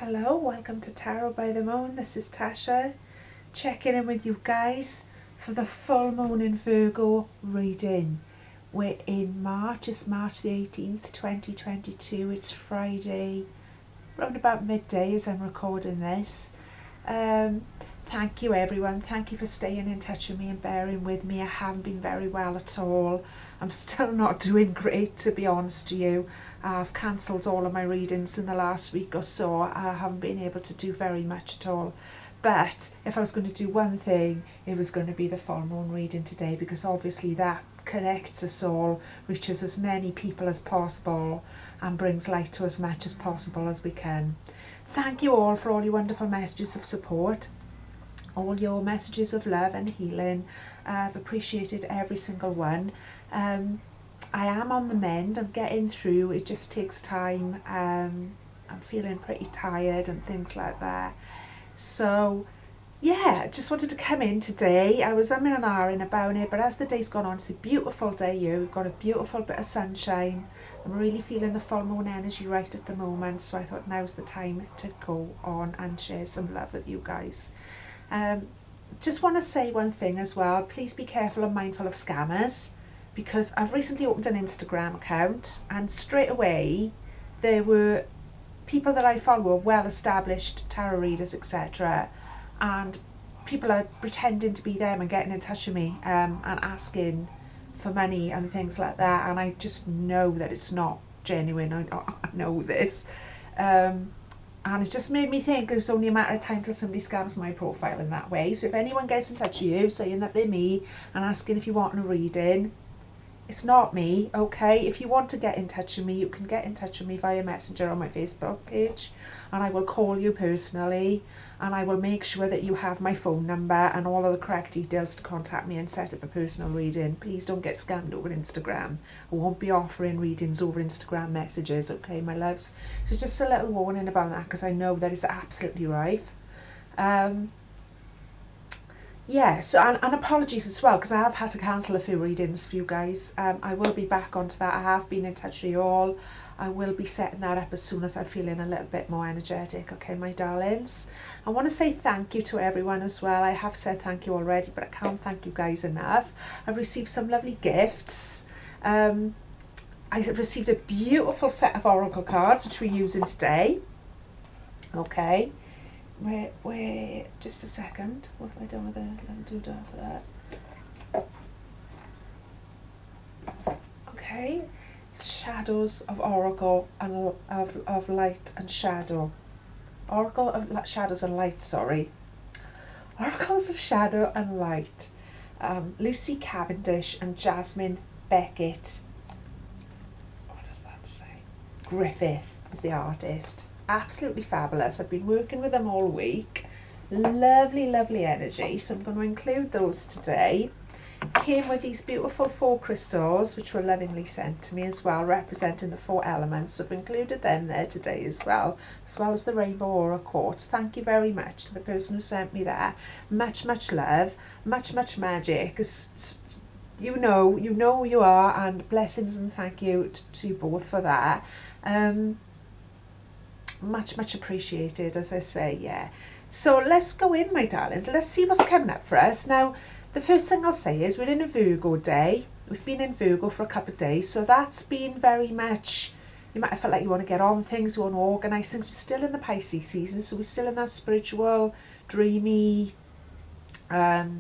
Hello, welcome to Tarot by the Moon. This is Tasha, checking in with you guys for the full moon in Virgo reading. We're in March, it's March the 18th, 2022. It's Friday, around about midday as I'm recording this. Thank you everyone, thank you for staying in touch with me and bearing with me. I haven't been very well at all. I'm still not doing great, to be honest with you. I've cancelled all of my readings in the last week or so. I haven't been able to do very much at all. But if I was going to do one thing, it was going to be the full moon reading today, because obviously that connects us all, reaches as many people as possible, and brings light to as much as possible as we can. Thank you all for all your wonderful messages of support, all your messages of love and healing. I've appreciated every single one. I am on the mend, I'm getting through, it just takes time. I'm feeling pretty tired and things like that. So yeah, just wanted to come in today. I was umming and ahhing about it, but as the day's gone on, it's a beautiful day here. We've got a beautiful bit of sunshine. I'm really feeling the full moon energy right at the moment, so I thought now's the time to go on and share some love with you guys. Just want to say one thing as well. Please be careful and mindful of scammers, because I've recently opened an Instagram account and straight away there were people that I follow, well-established tarot readers, etc. And people are pretending to be them and getting in touch with me and asking for money and things like that. And I just know that it's not genuine. I know this. And it just made me think it's only a matter of time till somebody scams my profile in that way. So if anyone gets in touch with you saying that they're me and asking if you want a reading, it's not me, okay? If you want to get in touch with me, you can get in touch with me via Messenger on my Facebook page, and I will call you personally, and I will make sure that you have my phone number and all of the correct details to contact me and set up a personal reading. Please don't get scammed over Instagram. I won't be offering readings over Instagram messages, okay, my loves? So just a little warning about that, because I know that is absolutely rife. Yeah, so and apologies as well, because I have had to cancel a few readings for you guys. I will be back onto that. I have been in touch with you all. I will be setting that up as soon as I'm feeling a little bit more energetic, okay, my darlings? I want to say thank you to everyone as well. I have said thank you already, but I can't thank you guys enough. I've received some lovely gifts. I have received a beautiful set of oracle cards, which we're using today, okay? Wait, just a second. What have I done with the little doodah for that? Okay, shadows of oracle and of light and shadow. Oracle of shadows and light, sorry. Oracles of shadow and light. Lucy Cavendish and Jasmine Beckett. What does that say? Griffith is the artist. Absolutely fabulous. I've been working with them all week. Lovely, lovely energy. So I'm going to include those today. Came with these beautiful 4 crystals, which were lovingly sent to me as well, representing the 4 elements. So I've included them there today as well as the Rainbow Aura Quartz. Thank you very much to the person who sent me that. Much, much love. Much, much magic. You know who you are, and blessings and thank you to you both for that. Much appreciated, as I say, yeah. So let's go in, my darlings. Let's see what's coming up for us. Now, the first thing I'll say is we're in a Virgo day. We've been in Virgo for a couple of days, so that's been very much, you might have felt like you want to get on things, you want to organise things. We're still in the Pisces season, so we're still in that spiritual, dreamy, that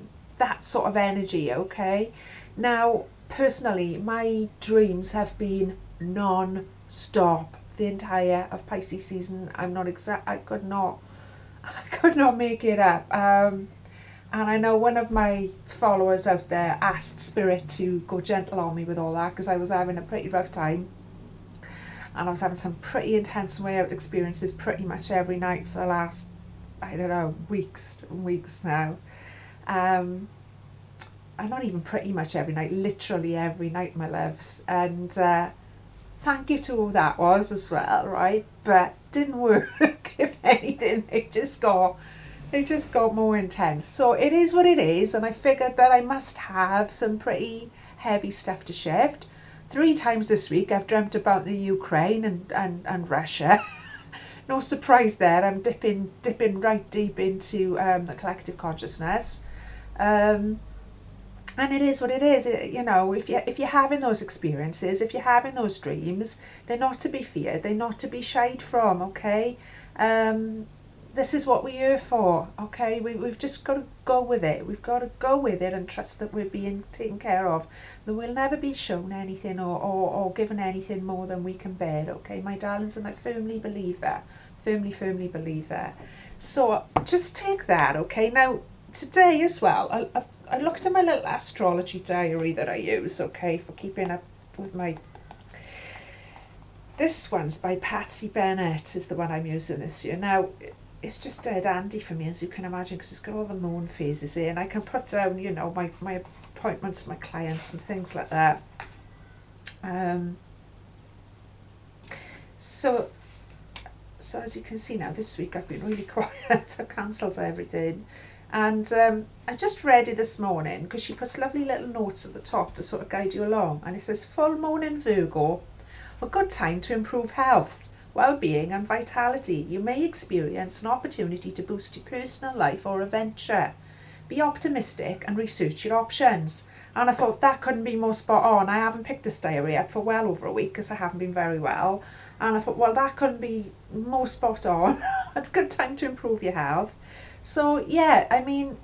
sort of energy, okay? Now, personally, my dreams have been non-stop the entire of Pisces season. I could not make it up. And I know one of my followers out there asked Spirit to go gentle on me with all that, because I was having a pretty rough time, and I was having some pretty intense way out experiences pretty much every night for the last, I don't know, weeks now. And not even pretty much every night, literally every night, my loves. And thank you to who that was as well, right? But didn't work. If anything, it just got more intense. So it is what it is, and I figured that I must have some pretty heavy stuff to shift. 3 times this week I've dreamt about the Ukraine and Russia. no surprise there. I'm dipping right deep into the collective consciousness. And it is what it is. If you're having those experiences, if you're having those dreams, they're not to be feared. They're not to be shied from, okay? This is what we're here for, okay? We've just got to go with it. We've got to go with it and trust that we're being taken care of. That we'll never be shown anything or given anything more than we can bear, okay, my darlings? And I firmly believe that. Firmly believe that. So just take that, okay? Now, today as well, I looked at my little astrology diary that I use, okay, for keeping up with my... This one's by Patsy Bennett is the one I'm using this year. Now, it's just dead handy for me, as you can imagine, because it's got all the moon phases here, and I can put down, my appointments, my clients and things like that. So as you can see now, this week I've been really quiet. I've cancelled everything. And I just read it this morning, because she puts lovely little notes at the top to sort of guide you along. And it says, full moon in Virgo, a good time to improve health, well-being and vitality. You may experience an opportunity to boost your personal life or adventure. Be optimistic and research your options. And I thought that couldn't be more spot on. I haven't picked this diary up for well over a week because I haven't been very well. And I thought, well, that couldn't be more spot on. A good time to improve your health. So, yeah, I mean,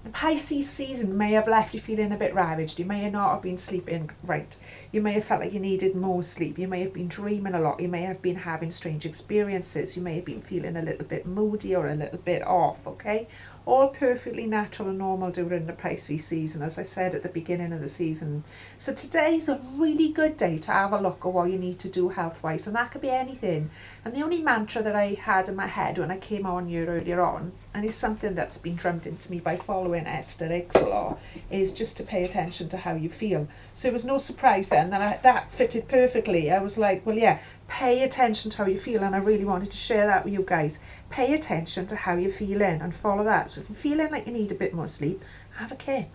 the Pisces season may have left you feeling a bit ravaged. You may not have been sleeping right. You may have felt like you needed more sleep. You may have been dreaming a lot. You may have been having strange experiences. You may have been feeling a little bit moody or a little bit off, okay? All perfectly natural and normal during the Pisces season, as I said at the beginning of the season. So today's a really good day to have a look at what you need to do health-wise, and that could be anything. And the only mantra that I had in my head when I came on here earlier on, and it's something that's been drummed into me by following Esther Hicks a lot, is just to pay attention to how you feel. So it was no surprise then that that fitted perfectly. I was like, well, yeah, pay attention to how you feel, and I really wanted to share that with you guys. Pay attention to how you're feeling and follow that. So if you're feeling like you need a bit more sleep, have a kip.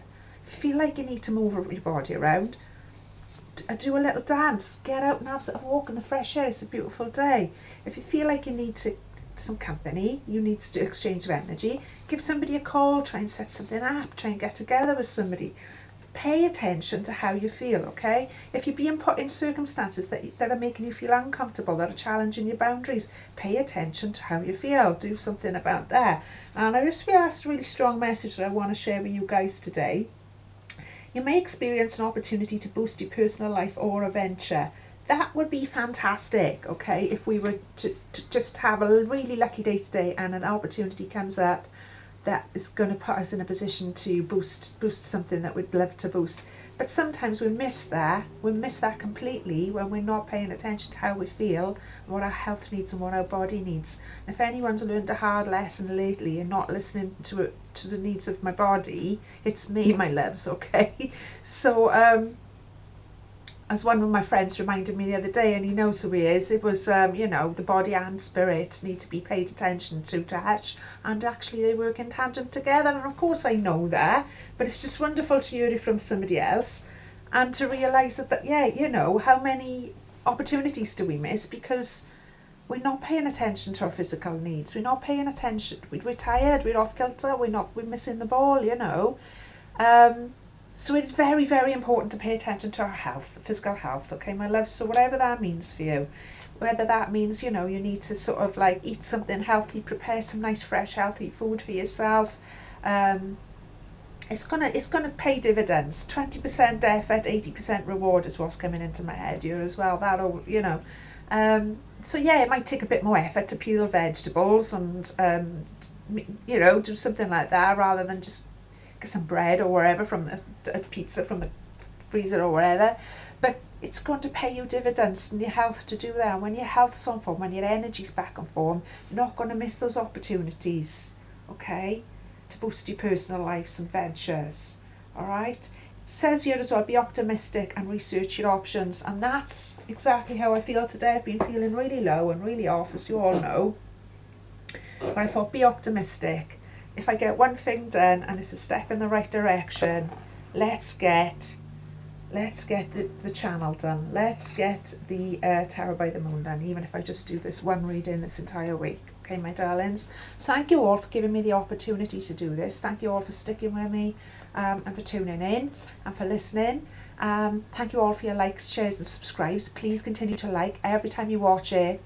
If you feel like you need to move your body around, do a little dance, get out and have a walk in the fresh air. It's a beautiful day. If you feel like you need some company, you need to exchange of energy, give somebody a call, try and set something up, try and get together with somebody. Pay attention to how you feel, okay? If you're being put in circumstances that are making you feel uncomfortable, that are challenging your boundaries, pay attention to how you feel. Do something about that. And I just feel that's a really strong message that I want to share with you guys today. You may experience an opportunity to boost your personal life or adventure. That would be fantastic, okay? If we were to just have a really lucky day today and an opportunity comes up that is going to put us in a position to boost something that we'd love to boost. But sometimes we miss that completely when we're not paying attention to how we feel, what our health needs and what our body needs. And if anyone's learned a hard lesson lately and not listening to the needs of my body, it's me, my loves, okay? So as one of my friends reminded me the other day, and he knows who he is, it was, the body and spirit need to be paid attention to touch, and actually they work in tandem together. And of course I know that, but it's just wonderful to hear it from somebody else and to realise that how many opportunities do we miss because we're not paying attention to our physical needs. We're not paying attention. We're tired, we're off kilter, we're missing the ball, So it's very, very important to pay attention to our health, physical health, okay, my love? So whatever that means for you, whether that means, you need to sort of like eat something healthy, prepare some nice, fresh, healthy food for yourself, it's gonna pay dividends. 20% effort, 80% reward is what's coming into my head here as well. That'll, so yeah, it might take a bit more effort to peel vegetables and, do something like that rather than just get some bread or whatever from a pizza from the freezer or whatever. But it's going to pay you dividends in your health to do that. When your health's on form, when your energy's back on form, you're not going to miss those opportunities, okay, to boost your personal lives and ventures, all right? It says here as well, be optimistic and research your options. And that's exactly how I feel today. I've been feeling really low and really off, as you all know. But I thought, be optimistic. If I get one thing done and it's a step in the right direction, let's get let's get the channel done. Let's get the Tarot by the Moon done, even if I just do this one reading this entire week. Okay, my darlings. So thank you all for giving me the opportunity to do this. Thank you all for sticking with me and for tuning in and for listening. Thank you all for your likes, shares and subscribes. Please continue to like every time you watch it.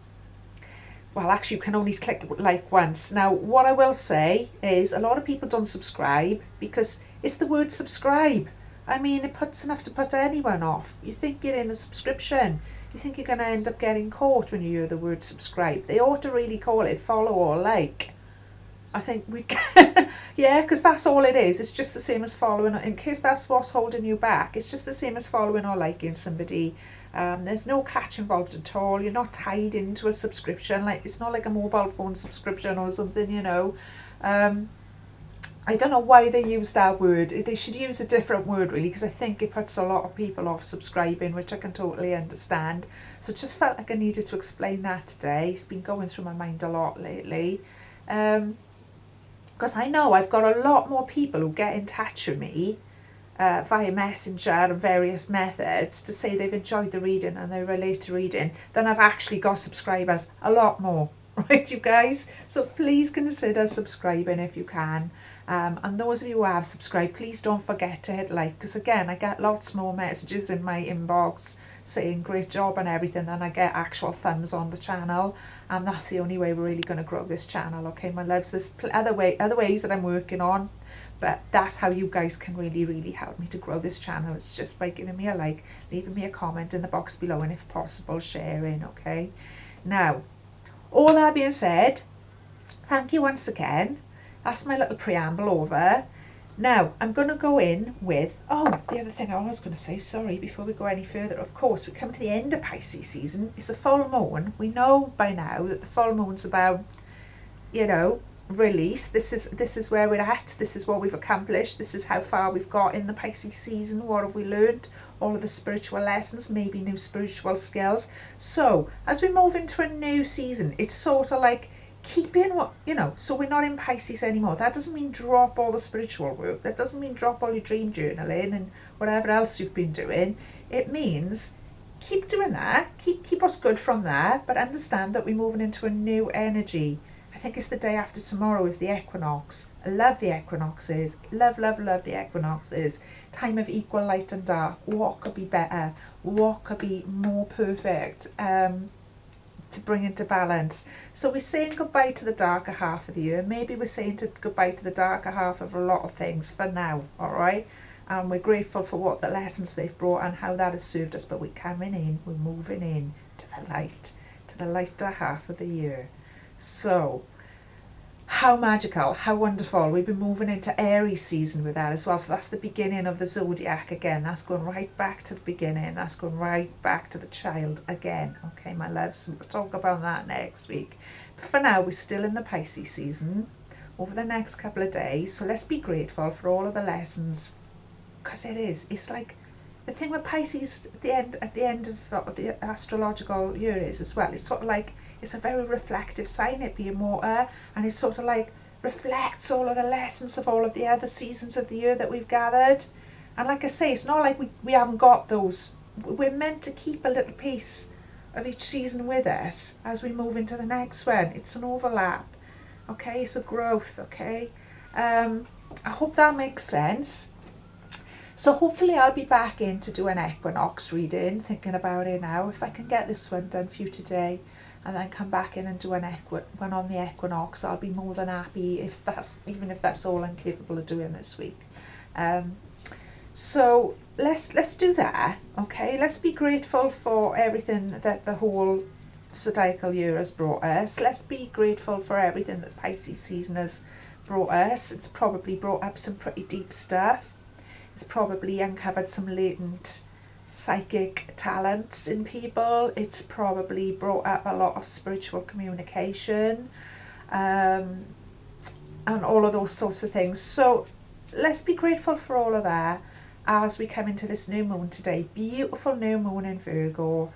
Well, actually, you can only click like once. Now, what I will say is a lot of people don't subscribe because it's the word subscribe. I mean, it puts enough to put anyone off. You think you're in a subscription. You think you're going to end up getting caught when you hear the word subscribe. They ought to really call it follow or like. I think we yeah, because that's all it is. It's just the same as following. In case that's what's holding you back, it's just the same as following or liking somebody. There's no catch involved at all. You're not tied into a subscription. Like, it's not like a mobile phone subscription or something, you know. I don't know why they use that word. They should use a different word, really, because I think it puts a lot of people off subscribing, which I can totally understand. So just felt like I needed to explain that today. It's been going through my mind a lot lately. Because I know I've got a lot more people who get in touch with me via messenger and various methods to say they've enjoyed the reading and they relate to reading than I've actually got subscribers. A lot more, right, you guys? So please consider subscribing if you can. And those of you who have subscribed, please don't forget to hit like, because again, I get lots more messages in my inbox saying great job and everything than I get actual thumbs on the channel, and that's the only way we're really going to grow this channel. Okay, my loves, there's other ways that I'm working on, but that's how you guys can really help me to grow this channel. It's just by giving me a like, leaving me a comment in the box below, and if possible sharing. Okay, now all that being said, thank you once again. That's my little preamble over. Now, I'm going to go in with, the other thing I was going to say, sorry, before we go any further, of course, we come to the end of Pisces season. It's a full moon. We know by now that the full moon's about, you know, release. This is where we're at. This is what we've accomplished. This is how far we've got in the Pisces season. What have we learned? All of the spiritual lessons, maybe new spiritual skills. So, as we move into a new season, it's sort of like, keep in what, you know, so we're not in Pisces anymore. That doesn't mean drop all the spiritual work. That doesn't mean drop all your dream journaling and whatever else you've been doing. It means keep doing that, keep us good from there, but understand that we're moving into a new energy. I think it's the day after tomorrow is the equinox. I love the equinoxes. Love the equinoxes. Time of equal light and dark. What could be better? What could be more perfect? To bring into balance. So we're saying goodbye to the darker half of the year. Maybe we're saying goodbye to the darker half of a lot of things for now, all right? And we're grateful for what the lessons they've brought and how that has served us, but we're coming in, we're moving in to the lighter half of the year. So how magical, how wonderful. We've been moving into Aries season with that as well. So that's the beginning of the zodiac again. That's going right back to the beginning. That's going right back to the child again. Okay, my loves, we'll talk about that next week. But for now, we're still in the Pisces season over the next couple of days. So let's be grateful for all of the lessons, because it's like the thing with Pisces at the end of the astrological year is as well. It's sort of like, it's a very reflective sign, it being water, and it sort of like reflects all of the lessons of all of the other seasons of the year that we've gathered. And like I say, it's not like we haven't got those. We're meant to keep a little piece of each season with us as we move into the next one. It's an overlap, okay? It's a growth, okay? I hope that makes sense. So hopefully I'll be back in to do an equinox reading, thinking about it now. If I can get this one done for you today, and then come back in and do one on the equinox, I'll be more than happy even if that's all I'm capable of doing this week. So let's do that, okay? Let's be grateful for everything that the whole zodiacal year has brought us. Let's be grateful for everything that Pisces season has brought us. It's probably brought up some pretty deep stuff. It's probably uncovered some latent psychic talents in people. It's probably brought up a lot of spiritual communication and all of those sorts of things. So let's be grateful for all of that as we come into this new moon today. Beautiful new moon in Virgo.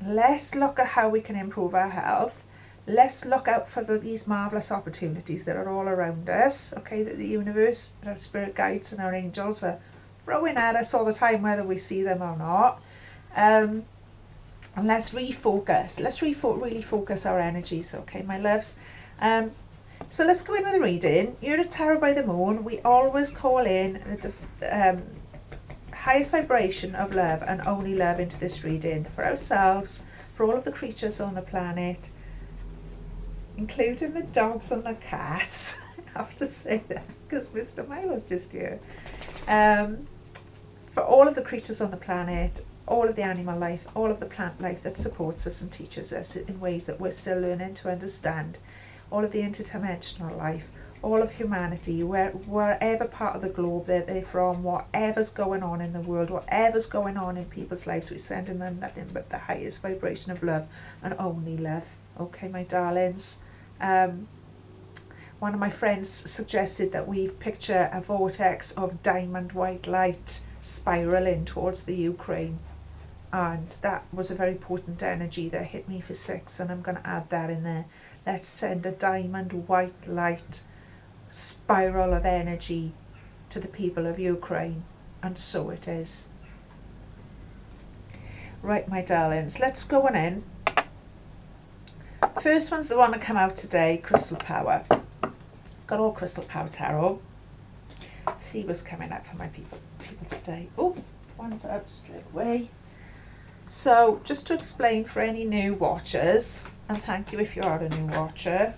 Let's look at how we can improve our health. Let's look out for these marvellous opportunities that are all around us, okay, that the universe, our spirit guides and our angels are throwing at us all the time, whether we see them or not. And let's refocus. Let's really focus our energies, okay, my loves? So let's go in with a reading. You're a tarot by the moon. We always call in the highest vibration of love and only love into this reading for ourselves, for all of the creatures on the planet, including the dogs and the cats. I have to say that because Mr. Milo's just here. For all of the creatures on the planet, all of the animal life, all of the plant life that supports us and teaches us in ways that we're still learning to understand, all of the interdimensional life, all of humanity, wherever part of the globe they're from, whatever's going on in the world, whatever's going on in people's lives, we're sending them nothing but the highest vibration of love and only love. Okay, my darlings. One of my friends suggested that we picture a vortex of diamond white light spiraling towards the Ukraine. And that was a very potent energy that hit me for 6, and I'm going to add that in there. Let's send a diamond white light spiral of energy to the people of Ukraine. And so it is. Right, my darlings, let's go on in. First one's the one to come out today, Crystal Power. Got all Crystal Power Tarot. See what's coming up for my people today. Oh, one's up straight away. So, just to explain for any new watchers, and thank you if you are a new watcher,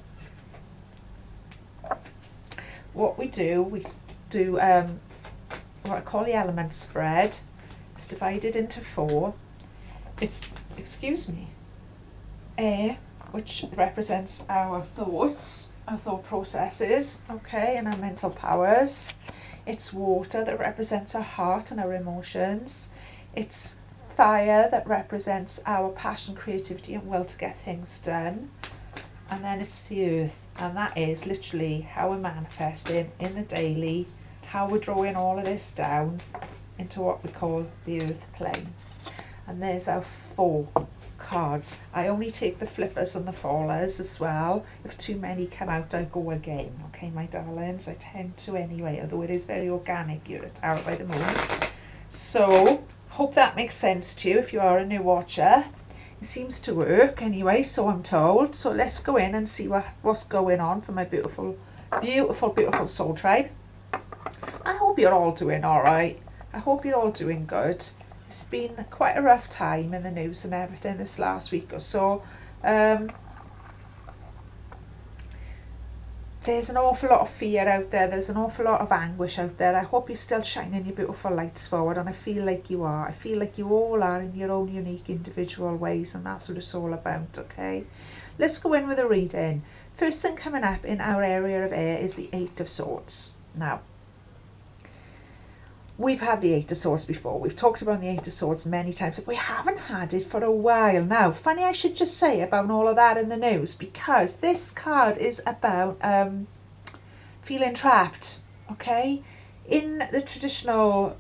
what we do what I call the element spread. It's divided into 4. It's, air, which represents our thoughts, our thought processes, okay, and our mental powers. It's water that represents our heart and our emotions. It's fire that represents our passion, creativity and will to get things done. And then it's the earth, and that is literally how we're manifesting in the daily, how we're drawing all of this down into what we call the earth plane. And there's our 4 cards. I only take the flippers and the fallers as well. If too many come out, I'll go again. Okay, my darlings, I tend to anyway, although it is very organic. You're a tarot by the moon. So, hope that makes sense to you if you are a new watcher. It seems to work anyway, so I'm told. So let's go in and see what's going on for my beautiful, beautiful, beautiful soul tribe. I hope you're all doing all right. I hope you're all doing good. It's been quite a rough time in the news and everything this last week or so. There's an awful lot of fear out there. There's an awful lot of anguish out there. I hope you're still shining your beautiful lights forward, and I feel like you are. I feel like you all are in your own unique individual ways, and that's what it's all about, okay? Let's go in with a reading. First thing coming up in our area of air is the 8 of Swords. Now, we've had the 8 of Swords before. We've talked about the 8 of Swords many times, but we haven't had it for a while now. Funny I should just say about all of that in the news, because this card is about feeling trapped, okay? In the traditional,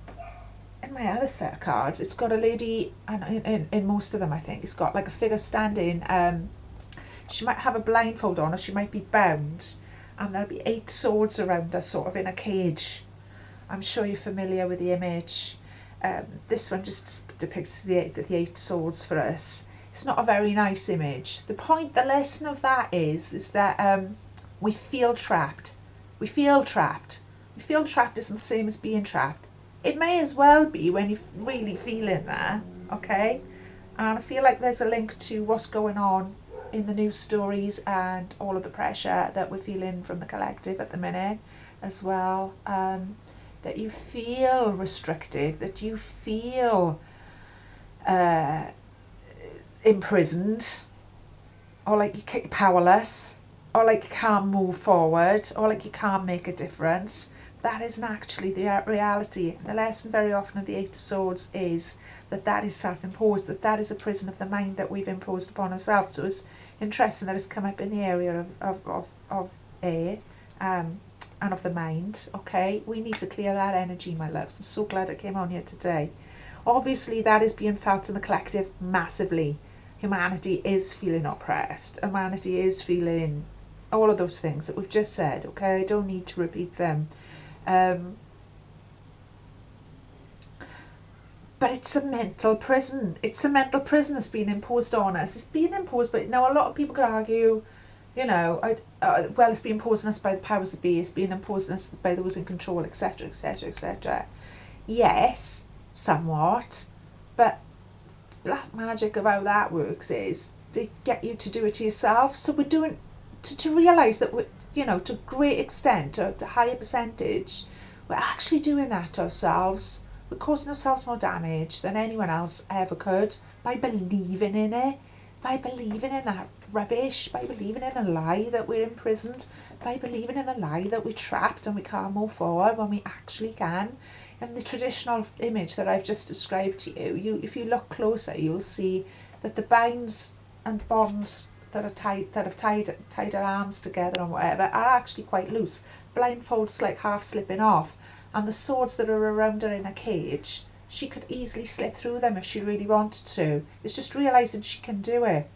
in my other set of cards, it's got a lady, and in most of them I think, it's got like a figure standing. She might have a blindfold on, or she might be bound, and there'll be 8 swords around her, sort of in a cage. I'm sure you're familiar with the image. This one just depicts the 8 swords for us. It's not a very nice image. The lesson of that is that we feel trapped. We feel trapped. We feel trapped isn't the same as being trapped. It may as well be when you're really feeling that, okay? And I feel like there's a link to what's going on in the news stories and all of the pressure that we're feeling from the collective at the minute as well. That you feel restricted, that you feel imprisoned, or like you're powerless, or like you can't move forward, or like you can't make a difference. That isn't actually the reality. The lesson very often of the 8 of Swords is that is self-imposed, that is a prison of the mind that we've imposed upon ourselves. So it's interesting that it's come up in the area of air, and of the mind, okay? We need to clear that energy, my loves. I'm so glad I came on here today. Obviously, that is being felt in the collective massively. Humanity is feeling oppressed. Humanity is feeling all of those things that we've just said, okay? I don't need to repeat them. But it's a mental prison. It's a mental prison that's being imposed on us. It's being imposed, but now a lot of people could argue, you know, well, it's being imposed on us by the powers that be. It's being imposed on us by those in control, etc., etc., etc. Yes, somewhat, but black magic of how that works is they get you to do it to yourself. So we're doing to realise that we're, you know, to a great extent, to a higher percentage, we're actually doing that to ourselves. We're causing ourselves more damage than anyone else ever could by believing in it, by believing in that rubbish, by believing in a lie that we're imprisoned, by believing in the lie that we're trapped and we can't move forward when we actually can. And the traditional image that I've just described to you, if you look closer, you'll see that the binds and bonds that have tied her arms together and whatever are actually quite loose. Blindfolds like half slipping off. And the swords that are around her in a cage, she could easily slip through them if she really wanted to. It's just realising she can do it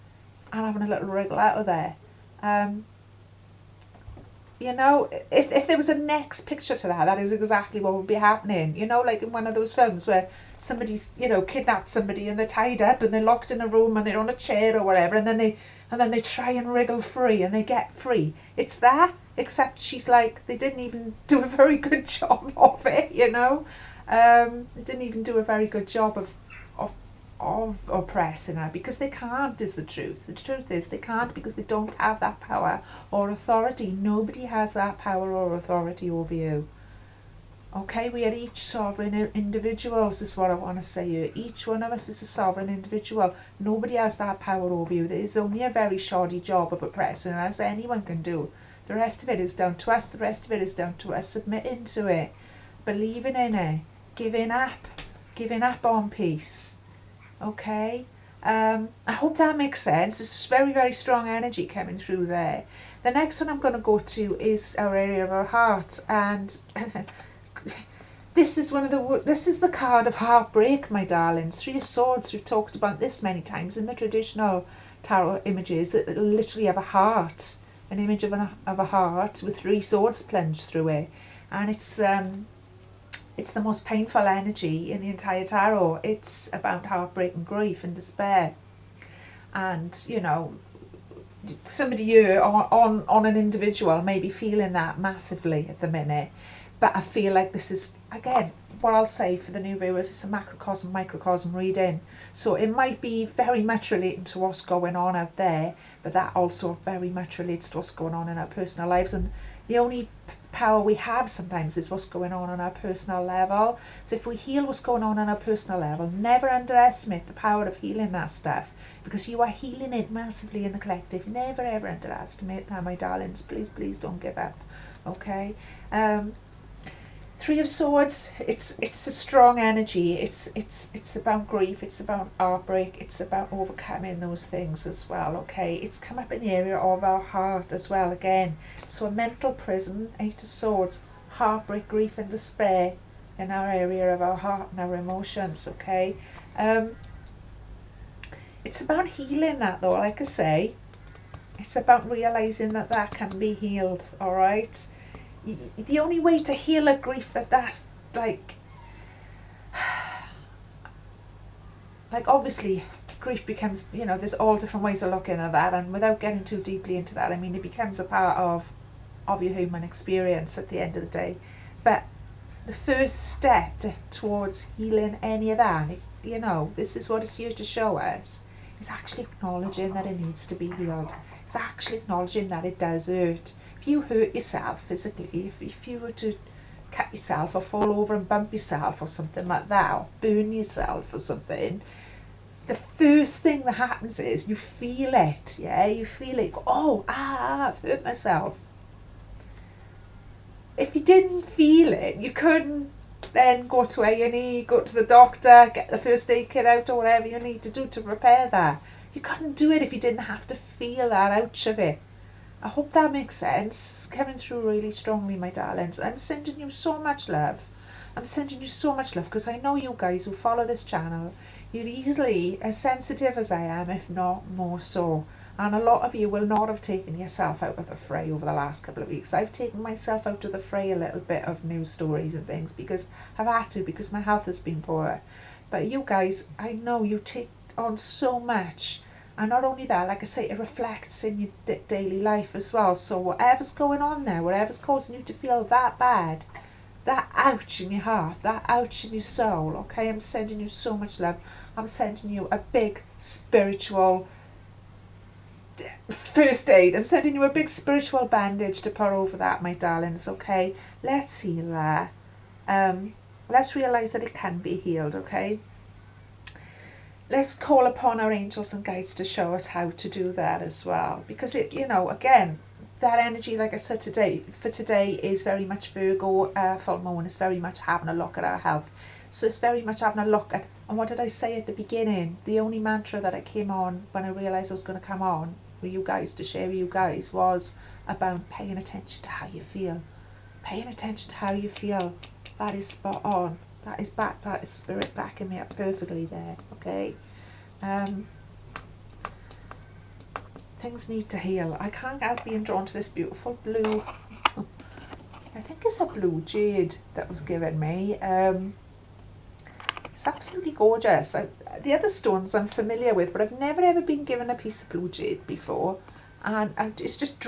and having a little wriggle out of there. You know, if there was a next picture to that, that is exactly what would be happening. You know, like in one of those films where somebody's, you know, kidnapped somebody and they're tied up and they're locked in a room and they're on a chair or whatever, and then they try and wriggle free and they get free. It's that, except she's like, they didn't even do a very good job of it, you know. They didn't even do a very good job of oppressing her, because they can't, is the truth. The truth is they can't, because they don't have that power or authority. Nobody has that power or authority over you. Okay, we are each sovereign individuals, is what I want to say here. Each one of us is a sovereign individual. Nobody has that power over you. There is only a very shoddy job of oppressing us anyone can do. The rest of it is down to us. The rest of it is down to us submitting to it, believing in it, giving up on peace. Okay, I hope that makes sense. There's very, very strong energy coming through there. The next one I'm going to go to is our area of our heart, and this is the card of heartbreak, my darlings. Three of Swords. We've talked about this many times in the traditional tarot images that literally have a heart, an image of a heart with three swords plunged through it, and it's the most painful energy in the entire tarot. It's about heartbreak and grief and despair. And, you know, somebody here on an individual may be feeling that massively at the minute. But I feel like this is, again, what I'll say for the new viewers, it's a macrocosm, microcosm reading. So it might be very much relating to what's going on out there, but that also very much relates to what's going on in our personal lives. And the only power we have sometimes is what's going on our personal level. So if we heal what's going on our personal level, never underestimate the power of healing that stuff, because you are healing it massively in the collective. Never ever underestimate that, my darlings. Please, please don't give up. Okay. Three of Swords, it's a strong energy. It's about grief, it's about heartbreak, it's about overcoming those things as well, okay? It's come up in the area of our heart as well, again. So a mental prison, Eight of Swords, heartbreak, grief and despair in our area of our heart and our emotions, okay? It's about healing that though, like I say. It's about realising that can be healed, alright? The only way to heal a grief that's like obviously grief becomes, you know, there's all different ways of looking at that, and without getting too deeply into that, I mean, it becomes a part of your human experience at the end of the day. But the first step towards healing any of that, you know, this is what it's here to show us, is actually acknowledging that it needs to be healed. It's actually acknowledging that it does hurt. If you hurt yourself physically, if you were to cut yourself or fall over and bump yourself or something like that, or burn yourself or something, the first thing that happens is you feel it, yeah? You feel it, oh, I've hurt myself. If you didn't feel it, you couldn't then go to A&E, go to the doctor, get the first aid kit out or whatever you need to do to repair that. You couldn't do it if you didn't have to feel that ouch of it. I hope that makes sense. It's coming through really strongly, my darlings. I'm sending you so much love. I'm sending you so much love, because I know you guys who follow this channel, you're easily as sensitive as I am, if not more so. And a lot of you will not have taken yourself out of the fray over the last couple of weeks. I've taken myself out of the fray a little bit of news stories and things, because I've had to, because my health has been poor. But you guys, I know you take on so much. And not only that, like I say, it reflects in your daily life as well. So whatever's going on there, whatever's causing you to feel that bad, that ouch in your heart, that ouch in your soul, okay, I'm sending you so much love. I'm sending you a big spiritual first aid. I'm sending you a big spiritual bandage to pour over that, my darlings, okay? Let's heal that. Let's realise that it can be healed, okay? Let's call upon our angels and guides to show us how to do that as well. Because it, you know, again, that energy, like I said for today is very much Virgo. Full moon is very much having a look at our health. So it's very much having a look at, and what did I say at the beginning? The only mantra that I came on when I realised I was going to come on with you guys to share with you guys was about paying attention to how you feel. Paying attention to how you feel. That is spot on. That is spirit backing me up perfectly there, okay? Things need to heal. I can't help being drawn to this beautiful blue. I think it's a blue jade that was given me. It's absolutely gorgeous. The other stones I'm familiar with, but I've never ever been given a piece of blue jade before. And it's just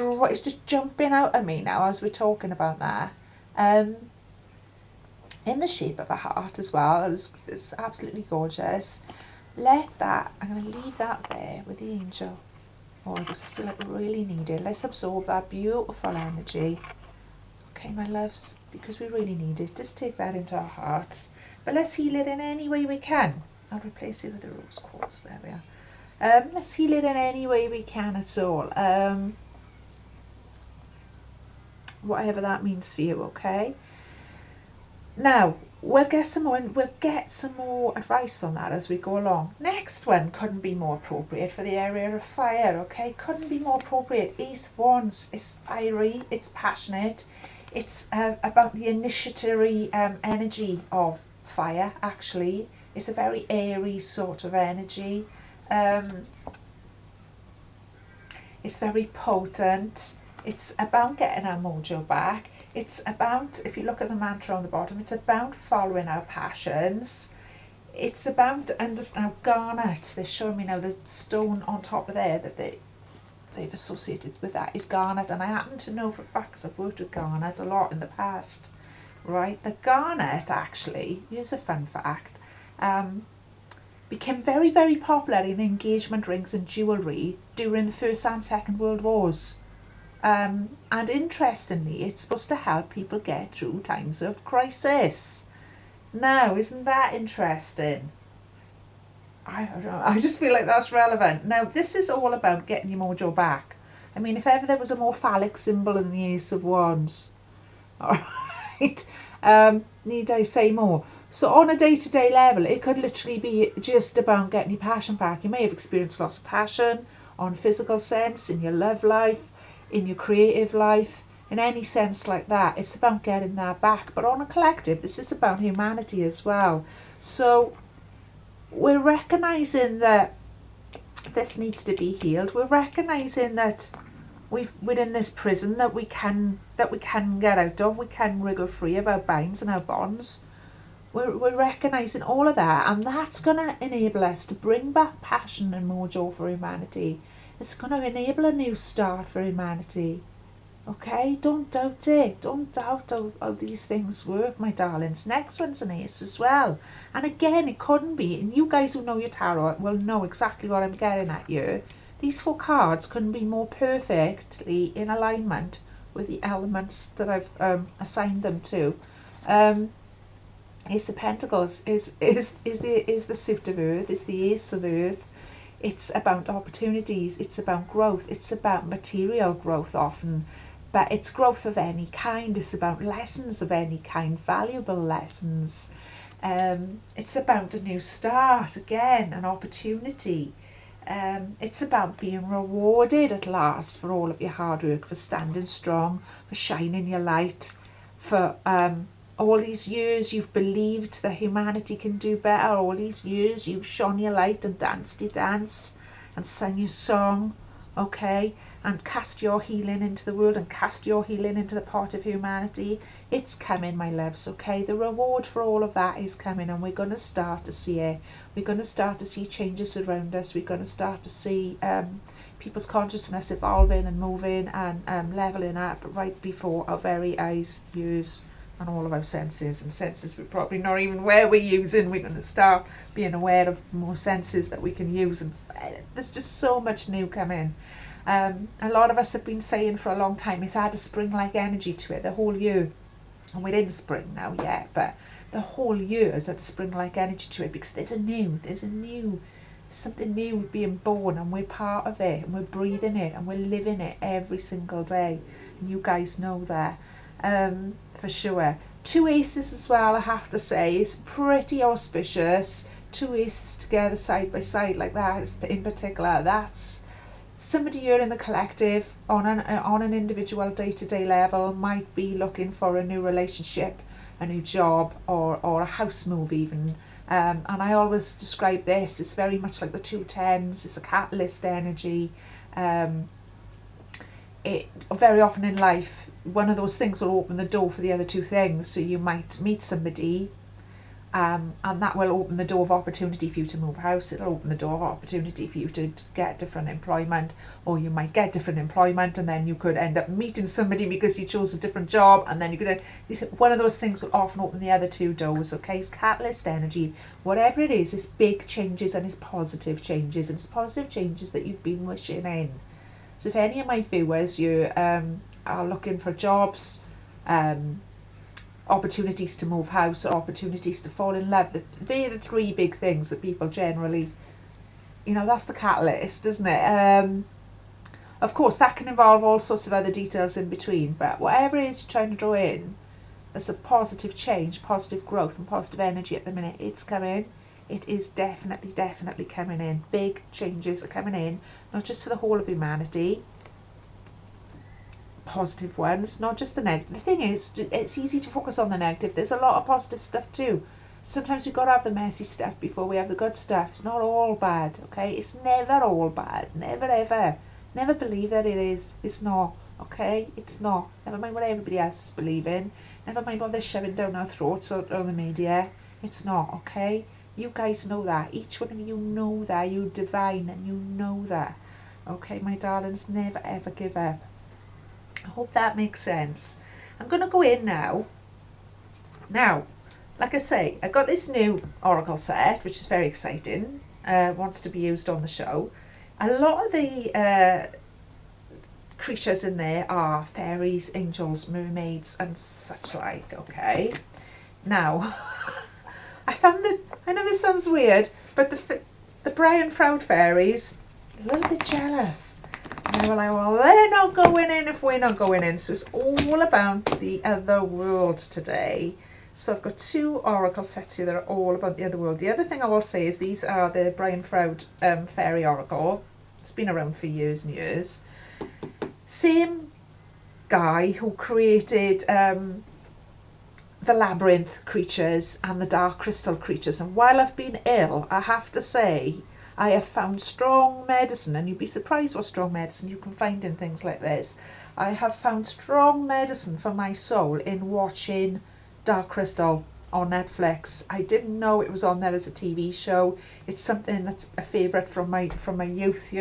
jumping out at me now as we're talking about that. In the shape of a heart as well. It's absolutely gorgeous. I'm going to leave that there with the angel. Oh, because I feel like we really need it. Let's absorb that beautiful energy. Okay, my loves, because we really need it. Just take that into our hearts. But let's heal it in any way we can. I'll replace it with the rose quartz. There we are. Let's heal it in any way we can at all. Whatever that means for you, okay? Now, we'll get some more advice on that as we go along. Next one couldn't be more appropriate for the area of fire, okay? Couldn't be more appropriate. Ace of Wands is fiery, it's passionate, it's about the initiatory energy of fire, actually. It's a very airy sort of energy. It's very potent. It's about getting our mojo back. It's about, if you look at the mantra on the bottom, it's about following our passions. It's about understanding Garnet. They're showing me now the stone on top of there that they've associated with that is Garnet. And I happen to know for a fact, because I've worked with Garnet a lot in the past, right? The Garnet, actually, here's a fun fact, became very, very popular in engagement rings and jewellery during the First and Second World Wars. And interestingly, it's supposed to help people get through times of crisis. Now, isn't that interesting? I don't know. I just feel like that's relevant. Now, this is all about getting your mojo back. I mean, if ever there was a more phallic symbol than the Ace of Wands, all right, need I say more? So on a day-to-day level, it could literally be just about getting your passion back. You may have experienced loss of passion on a physical sense, in your love life, in your creative life, in any sense like that. It's about getting that back. But on a collective, this is about humanity as well. So we're recognising that this needs to be healed. We're recognising that we're in this prison that we can get out of. We can wriggle free of our binds and our bonds. We're recognising all of that, and that's going to enable us to bring back passion and mojo for humanity. It's going to enable a new start for humanity. Okay? Don't doubt it. Don't doubt how these things work, my darlings. Next one's an ace as well. And again, it couldn't be. And you guys who know your tarot will know exactly what I'm getting at here. These 4 cards couldn't be more perfectly in alignment with the elements that I've assigned them to. Ace of Pentacles is the suit of Earth, is the Ace of Earth. It's about opportunities, it's about growth, it's about material growth often, but it's growth of any kind. It's about lessons of any kind, valuable lessons. It's about a new start, again, an opportunity. It's about being rewarded at last for all of your hard work, for standing strong, for shining your light, for all these years you've believed that humanity can do better. All these years you've shone your light and danced your dance and sang your song, okay? and cast your healing into the world and cast your healing into the pot of humanity. It's coming, my loves, okay? The reward for all of that is coming, and we're going to start to see it. We're going to start to see changes around us. We're going to start to see people's consciousness evolving and moving and levelling up right before our very eyes, ears, and all of our senses. And senses we're probably not even aware we're using. We're going to start being aware of more senses that we can use, and there's just so much new coming. A lot of us have been saying for a long time it's had a spring-like energy to it the whole year, and we're in spring now, yeah, but the whole year has had a spring-like energy to it, because there's something new being born, and we're part of it, and we're breathing it, and we're living it every single day, and you guys know that. For sure. 2 aces as well, I have to say, is pretty auspicious. 2 aces together side by side like that, in particular, that's somebody here in the collective on an individual day-to-day level might be looking for a new relationship, a new job, or a house move even. And I always describe this as very much like the 2 tens. It's a catalyst energy. It very often in life, one of those things will open the door for the other 2 things. So you might meet somebody, and that will open the door of opportunity for you to move house. It'll open the door of opportunity for you to get different employment, or you might get different employment, and then you could end up meeting somebody because you chose a different job, and then you could. One of those things will often open the other 2 doors. Okay, it's catalyst energy. Whatever it is, it's big changes and it's positive changes, and it's positive changes that you've been wishing in. So if any of my viewers, you are looking for jobs, opportunities to move house, or opportunities to fall in love, they're the 3 big things that people generally, that's the catalyst, isn't it? Of course, that can involve all sorts of other details in between, but whatever it is you're trying to draw in as a positive change, positive growth, and positive energy at the minute, it's coming. It is definitely coming in. Big changes are coming in, not just for the whole of humanity, positive ones, not just the negative. The thing is, it's easy to focus on the negative. There's a lot of positive stuff too. Sometimes we've got to have the messy stuff before we have the good stuff. It's not all bad, okay? It's never all bad. Never ever. Never believe that it is. It's not, okay? It's not. Never mind what everybody else is believing. Never mind what they're shoving down our throats or the media. It's not, okay? You guys know that. Each one of you know that. You're divine and you know that. Okay, my darlings, never ever give up. I hope that makes sense. I'm going to go in now. Now, like I say, I got this new oracle set, which is very exciting. Wants to be used on the show. A lot of the creatures in there are fairies, angels, mermaids, and such like. Okay. Now, I know this sounds weird, but the Brian Froud fairies, a little bit jealous. And they were like, well, they're not going in if we're not going in. So it's all about the other world today. So I've got 2 oracle sets here that are all about the other world. The other thing I will say is these are the Brian Froud fairy oracle. It's been around for years and years. Same guy who created the labyrinth creatures and the dark crystal creatures. And while I've been ill, I have to say, I have found strong medicine, and you'd be surprised what strong medicine you can find in things like this. I have found strong medicine for my soul in watching Dark Crystal on Netflix. I didn't know it was on there as a TV show. It's something that's a favourite from my youth,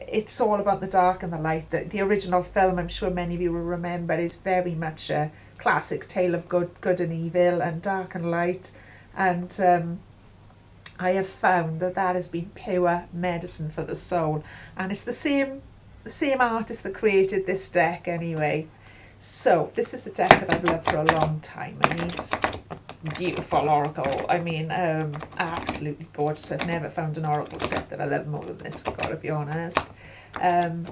It's all about the dark and the light. The original film, I'm sure many of you will remember, is very much a classic tale of good and evil and dark and light. And I have found that has been pure medicine for the soul. And it's the same artist that created this deck anyway. So this is a deck that I've loved for a long time, and he's beautiful oracle. I mean, absolutely gorgeous. I've never found an oracle set that I love more than this, I've got to be honest. And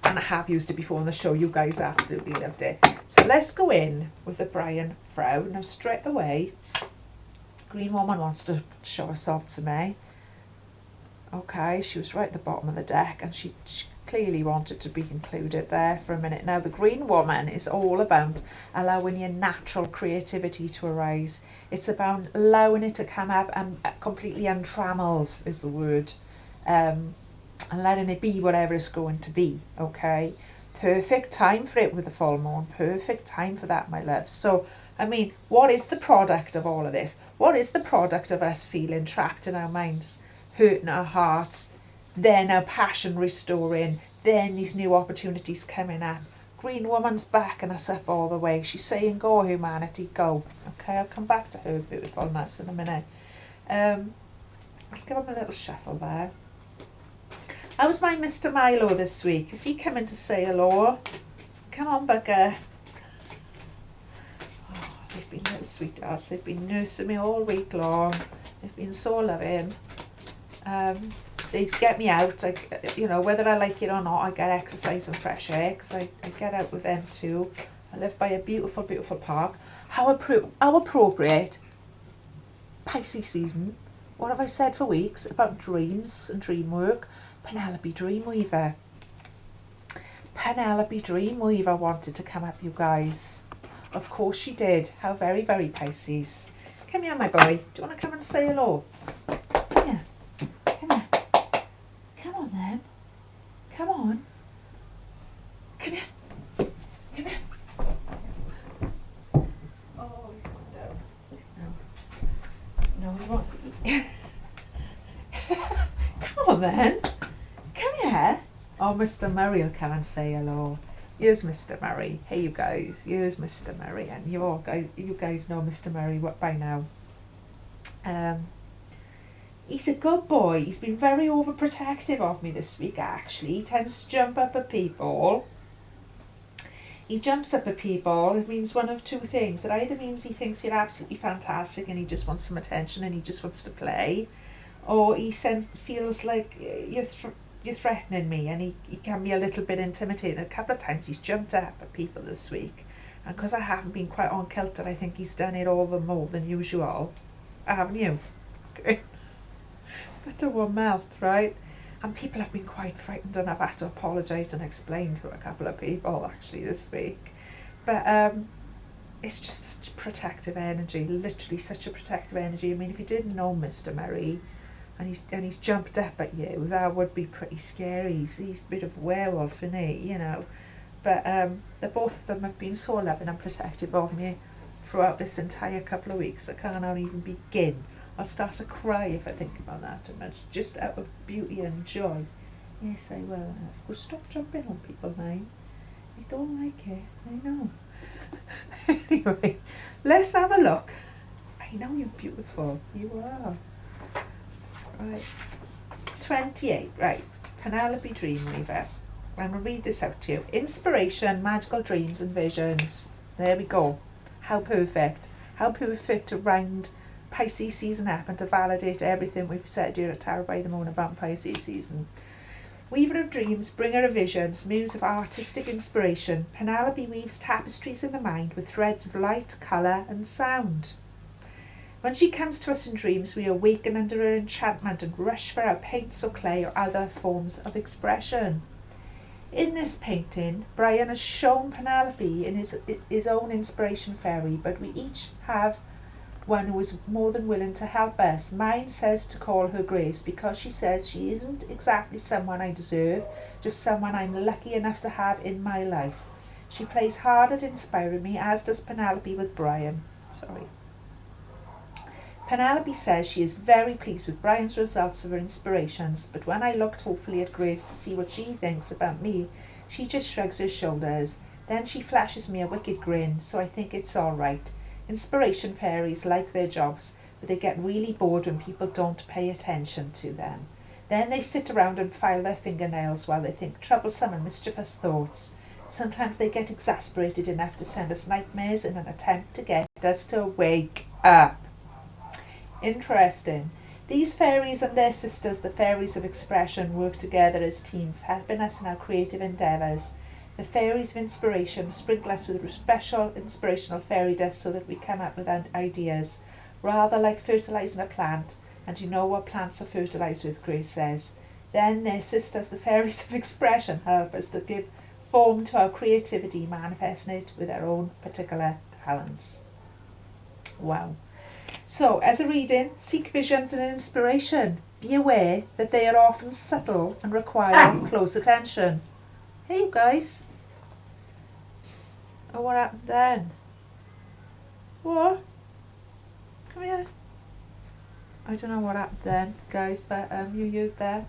I have used it before on the show. You guys absolutely loved it. So let's go in with the Brian Froud. Now straight away, Green Woman wants to show herself to me. Okay, she was right at the bottom of the deck, and she clearly wanted to be included there for a minute. Now, the Green Woman is all about allowing your natural creativity to arise. It's about allowing it to come up and completely untrammeled is the word. and letting it be whatever it's going to be, okay? Perfect time for it with the full moon. Perfect time for that, my love. So, I mean, what is the product of all of this? What is the product of us feeling trapped in our minds, hurting our hearts, then our passion restoring, then these new opportunities coming up? Green Woman's backing us up all the way. She's saying, go humanity, go. Okay, I'll come back to her beautifulness in a minute. Let's give him a little shuffle there. How's my Mr. Milo this week? Is he coming to say hello? Come on, bugger. Oh, they've been little sweethearts. They've been nursing me all week long. They've been so loving. They get me out. Whether I like it or not, I get exercise and fresh air because I get out with them too. I live by a beautiful, beautiful park. How appropriate. Pisces season. What have I said for weeks about dreams and dream work? Penelope Dreamweaver. Penelope Dreamweaver wanted to come up, you guys. Of course she did. How very, very Pisces. Come here, my boy. Do you want to come and say hello? Come here. Come here. Come on, then. Come on. Come here. Come here. Oh, he's gone down. No, he won't. Come on, then. Come here. Oh, Mr. Murray will come and say hello. Here's Mr. Murray. Hey, you guys. Here's Mr. Murray. And you guys know Mr. Murray by now. He's a good boy. He's been very overprotective of me this week, actually. He tends to jump up at people. He jumps up at people. It means one of two things. It either means he thinks you're absolutely fantastic and he just wants some attention and he just wants to play, or he feels like you're threatening me, and he can be a little bit intimidating. A couple of times he's jumped up at people this week, and because I haven't been quite on kilter, I think he's done it all the more than usual. Haven't you? Okay. But it won't melt, right? And people have been quite frightened, and I've had to apologise and explain to a couple of people actually this week. But it's just such protective energy, literally such a protective energy. I mean, if you didn't know Mr. Murray, and he's jumped up at you, that would be pretty scary. He's a bit of a werewolf, isn't he? But the both of them have been so loving and protective of me throughout this entire couple of weeks. I cannot even begin. I'll start to cry if I think about that too much, just out of beauty and joy. Yes, I will. Go stop jumping on people now. I don't like it. I know. Anyway, let's have a look. I know you're beautiful. You are. Right. 28. Right. Penelope Dreamweaver. I'm going to read this out to you. Inspiration, magical dreams and visions. There we go. How perfect. How perfect to round Pisces season up and to validate everything we've said here at Tarot by the Moon about Pisces season. Weaver of dreams, bringer of visions, muse of artistic inspiration, Penelope weaves tapestries in the mind with threads of light, colour and sound. When she comes to us in dreams, we awaken under her enchantment and rush for our paints or clay or other forms of expression. In this painting, Brian has shown Penelope in his own inspiration fairy, but we each have one who is more than willing to help us. Mine says to call her Grace because she says she isn't exactly someone I deserve, just someone I'm lucky enough to have in my life. She plays hard at inspiring me, as does Penelope with Brian. Penelope says she is very pleased with Brian's results of her inspirations, but when I looked hopefully at Grace to see what she thinks about me, she just shrugs her shoulders. Then she flashes me a wicked grin, so I think it's all right. Inspiration fairies like their jobs, but they get really bored when people don't pay attention to them. Then they sit around and file their fingernails while they think troublesome and mischievous thoughts. Sometimes they get exasperated enough to send us nightmares in an attempt to get us to wake up. Interesting. These fairies and their sisters, the fairies of expression, work together as teams, helping us in our creative endeavours. The fairies of inspiration sprinkle us with special inspirational fairy dust so that we come up with ideas, rather like fertilising a plant, and you know what plants are fertilised with, Grace says. Then their sisters, the fairies of expression, help us to give form to our creativity, manifesting it with our own particular talents. Wow. So, as a reading, seek visions and inspiration. Be aware that they are often subtle and require close attention. Hey, you guys. Oh, what happened then? What? Come here. I don't know what happened then, guys, but you heard there.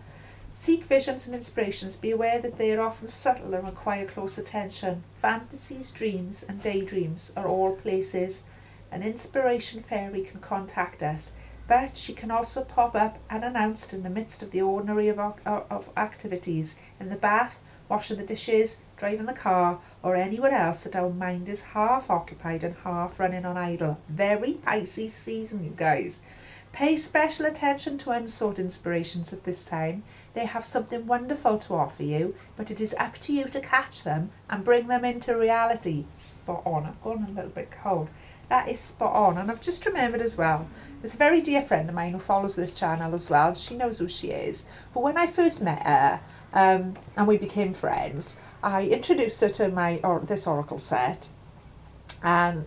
Seek visions and inspirations. Be aware that they are often subtle and require close attention. Fantasies, dreams, and daydreams are all places an inspiration fairy can contact us, but she can also pop up unannounced in the midst of the ordinary of activities, in the bath, washing the dishes, driving the car, or anywhere else that our mind is half occupied and half running on idle. Very Pisces season, you guys. Pay special attention to unsought inspirations at this time. They have something wonderful to offer you, but it is up to you to catch them and bring them into reality. Spot on. I've gone a little bit cold. That is spot on. And I've just remembered as well, there's a very dear friend of mine who follows this channel as well. She knows who she is. But when I first met her, and we became friends, I introduced her to this oracle set, and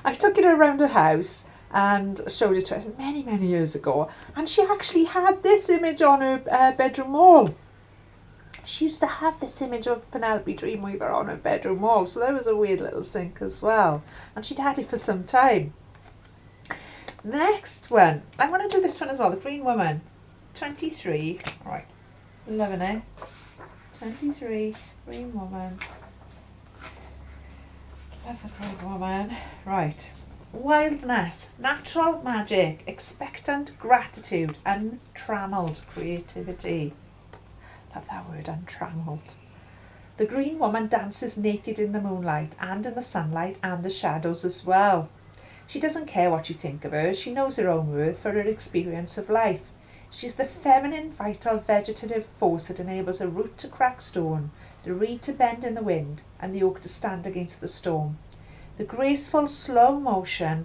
I took it around her house and showed it to her many, many years ago, and she actually had this image on her bedroom wall. She used to have this image of Penelope Dreamweaver on her bedroom wall, so there was a weird little sync as well, and she'd had it for some time. Next one, I'm going to do this one as well, the Green Woman, 23, right, loving it, 23, Green Woman, love the Green Woman, right. Wildness, natural magic, expectant gratitude, untrammelled creativity. Love that word, untrammelled. The Green Woman dances naked in the moonlight and in the sunlight and the shadows as well. She doesn't care what you think of her. She knows her own worth for her experience of life. She's the feminine, vital, vegetative force that enables a root to crack stone, the reed to bend in the wind, and the oak to stand against the storm. The graceful, slow motion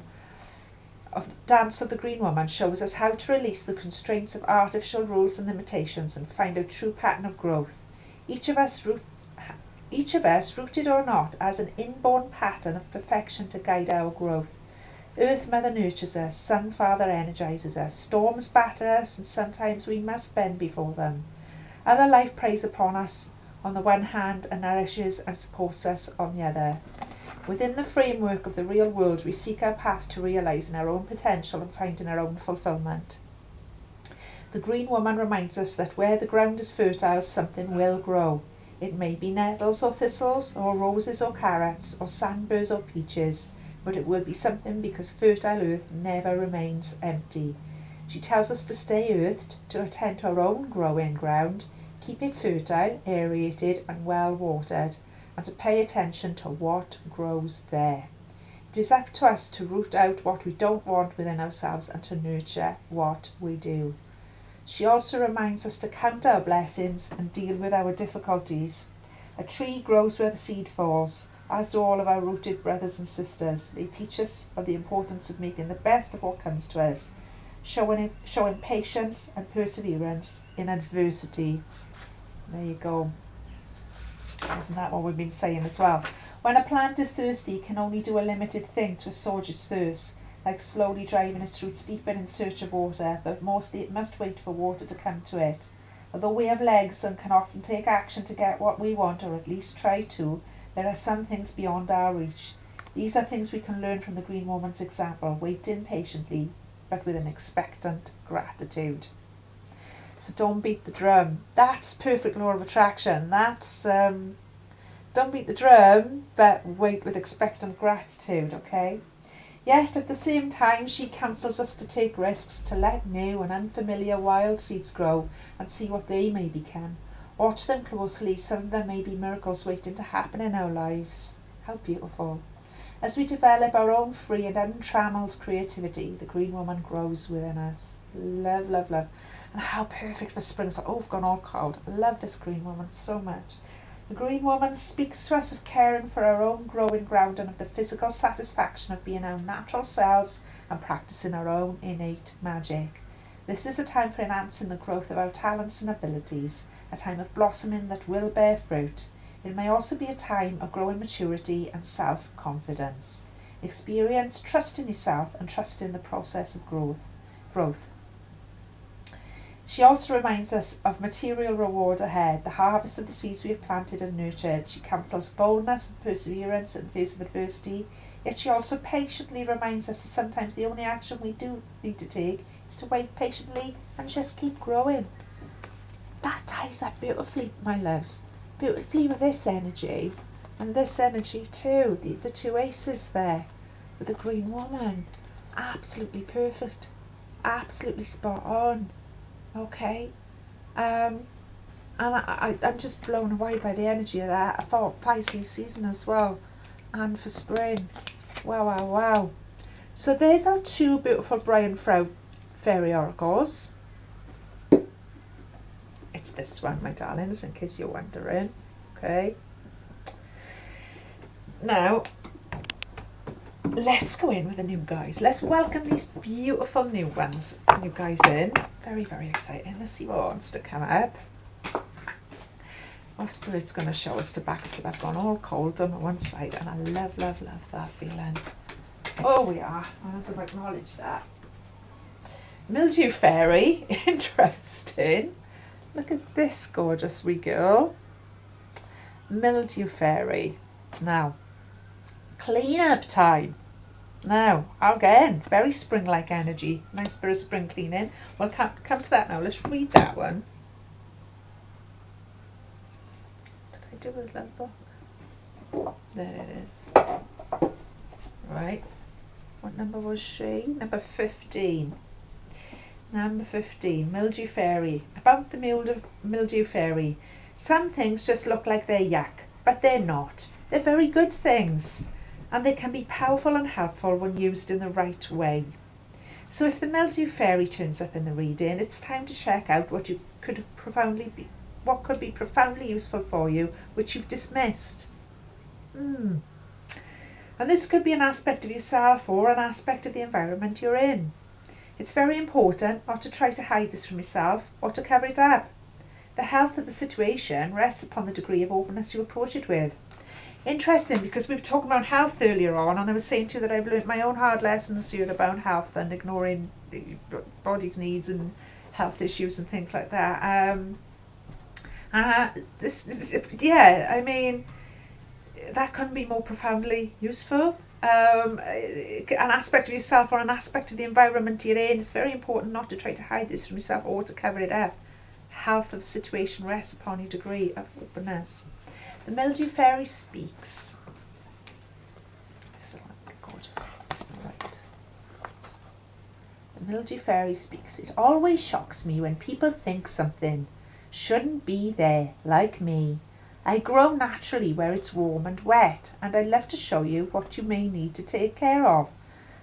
of the dance of the Green Woman shows us how to release the constraints of artificial rules and limitations and find a true pattern of growth. Each of us, rooted or not, has an inborn pattern of perfection to guide our growth. Earth Mother nurtures us, Sun Father energizes us, storms batter us, and sometimes we must bend before them. Other life preys upon us on the one hand and nourishes and supports us on the other. Within the framework of the real world, we seek our path to realising our own potential and finding our own fulfilment. The Green Woman reminds us that where the ground is fertile, something will grow. It may be nettles or thistles, or roses or carrots, or sandburrs or peaches, but it will be something because fertile earth never remains empty. She tells us to stay earthed, to attend to our own growing ground, keep it fertile, aerated and well watered, and to pay attention to what grows there. It is up to us to root out what we don't want within ourselves and to nurture what we do. She also reminds us to count our blessings and deal with our difficulties. A tree grows where the seed falls, as do all of our rooted brothers and sisters. They teach us of the importance of making the best of what comes to us, showing patience and perseverance in adversity. There you go. Isn't that what we've been saying as well? When a plant is thirsty, it can only do a limited thing to assuage its thirst, like slowly driving its roots deeper in search of water, but mostly it must wait for water to come to it. Although we have legs and can often take action to get what we want, or at least try to, there are some things beyond our reach. These are things we can learn from the Green Woman's example, waiting patiently, but with an expectant gratitude. So don't beat the drum. That's perfect law of attraction. That's don't beat the drum, but wait with expectant gratitude, okay? Yet at the same time, she counsels us to take risks, to let new and unfamiliar wild seeds grow and see what they may become. Watch them closely. Some of them may be miracles waiting to happen in our lives. How beautiful. As we develop our own free and untrammelled creativity, the Green Woman grows within us. Love, love, love. And how perfect for spring. So, I've gone all cold. I love this Green Woman so much. The Green Woman speaks to us of caring for our own growing ground and of the physical satisfaction of being our natural selves and practicing our own innate magic. This is a time for enhancing the growth of our talents and abilities, a time of blossoming that will bear fruit. It may also be a time of growing maturity and self-confidence. Experience trust in yourself and trust in the process of growth. She also reminds us of material reward ahead, the harvest of the seeds we have planted and nurtured. She counsels boldness and perseverance in the face of adversity, yet she also patiently reminds us that sometimes the only action we do need to take is to wait patiently and just keep growing. That ties up beautifully, my loves, beautifully with this energy, and this energy too, the two aces there, with the green woman. Absolutely perfect, absolutely spot on. Okay, and I'm just blown away by the energy of that. I thought Pisces season as well, and for spring. Wow, wow, wow. So there's our two beautiful Brian Froud fairy oracles. It's this one, my darlings, in case you're wondering. Okay. Now, let's go in with the new guys. Let's welcome these beautiful new guys in. Very, very exciting. Let's see what wants to come up. Our spirit's going to show us to back us up. I've gone all cold on one side, and I love, love, love that feeling. Oh, we are. As I've acknowledged that. Mildew Fairy. Interesting. Look at this gorgeous wee girl. Mildew Fairy. Now, clean up time. Now, again, very spring-like energy. Nice bit of spring cleaning. We'll come to that now. Let's read that one. What did I do with the little book? There it is. Right. What number was she? Number 15. Number 15. Mildew Fairy. About the Mildew Fairy. Some things just look like they're yuck, but they're not. They're very good things, and they can be powerful and helpful when used in the right way. So if the Mildew Fairy turns up in the reading, it's time to check out what could be profoundly useful for you, which you've dismissed. And this could be an aspect of yourself or an aspect of the environment you're in. It's very important not to try to hide this from yourself or to cover it up. The health of the situation rests upon the degree of openness you approach it with. Interesting, because we were talking about health earlier on, and I was saying to you that I've learned my own hard lessons here about health and ignoring the body's needs and health issues and things like that. I mean, that couldn't be more profoundly useful. An aspect of yourself or an aspect of the environment you're in. It's very important not to try to hide this from yourself or to cover it up. Health of the situation rests upon your degree of openness. The Mildew Fairy speaks. So gorgeous. Right. The Mildew Fairy speaks. It always shocks me when people think something shouldn't be there, like me. I grow naturally where it's warm and wet, and I love to show you what you may need to take care of.